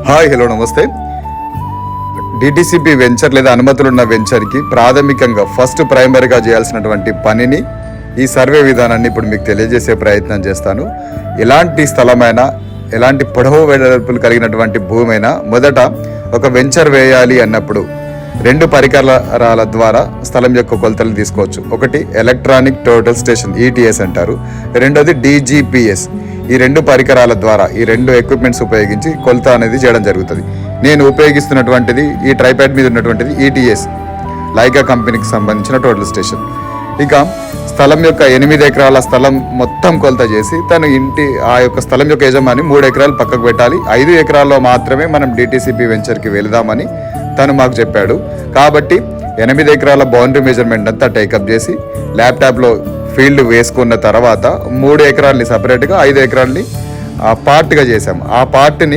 Hi hello నమస్తే. DTCP venture లేదా అనుమతులున్న వెంచర్కి ప్రాథమికంగా ఫస్ట్ ప్రైమరీగా చేయాల్సినటువంటి పనిని ఈ సర్వే విధానాన్ని ఇప్పుడు మీకు తెలియజేసే ప్రయత్నం చేస్తాను. ఎలాంటి స్థలమైనా ఎలాంటి పొడవు వెడల్పులు కలిగినటువంటి భూమైనా మొదట ఒక వెంచర్ వేయాలి అన్నప్పుడు 2 పరికరాల ద్వారా స్థలం యొక్క కొలతలు తీసుకోవచ్చు. ఒకటి ఎలక్ట్రానిక్ టోటల్ స్టేషన్ ఈటీఎస్ అంటారు, రెండోది DGPS. ఈ 2 పరికరాల ద్వారా ఈ 2 ఎక్విప్మెంట్స్ ఉపయోగించి కొలత అనేది చేయడం జరుగుతుంది. నేను ఉపయోగిస్తున్నటువంటిది ఈ ట్రైప్యాడ్ మీద ఉన్నటువంటిది ఈటీఎస్ లైకా కంపెనీకి సంబంధించిన టోటల్ స్టేషన్. ఇక స్థలం యొక్క 8 ఎకరాల స్థలం మొత్తం కొలత చేసి తను ఆ యొక్క స్థలం యొక్క యజమాని 3 ఎకరాలు పక్కకు పెట్టాలి, 5 ఎకరాల్లో మాత్రమే మనం డిటిసిపి వెంచర్కి వెళదామని తను మాకు చెప్పాడు. కాబట్టి 8 ఎకరాల బౌండరీ మెజర్మెంట్ అంతా టేకప్ చేసి ల్యాప్టాప్లో ఫీల్డ్ వేసుకున్న తర్వాత 3 ఎకరాలని సపరేట్గా 5 ఎకరాలని పార్ట్గా చేసాం. ఆ పార్ట్ని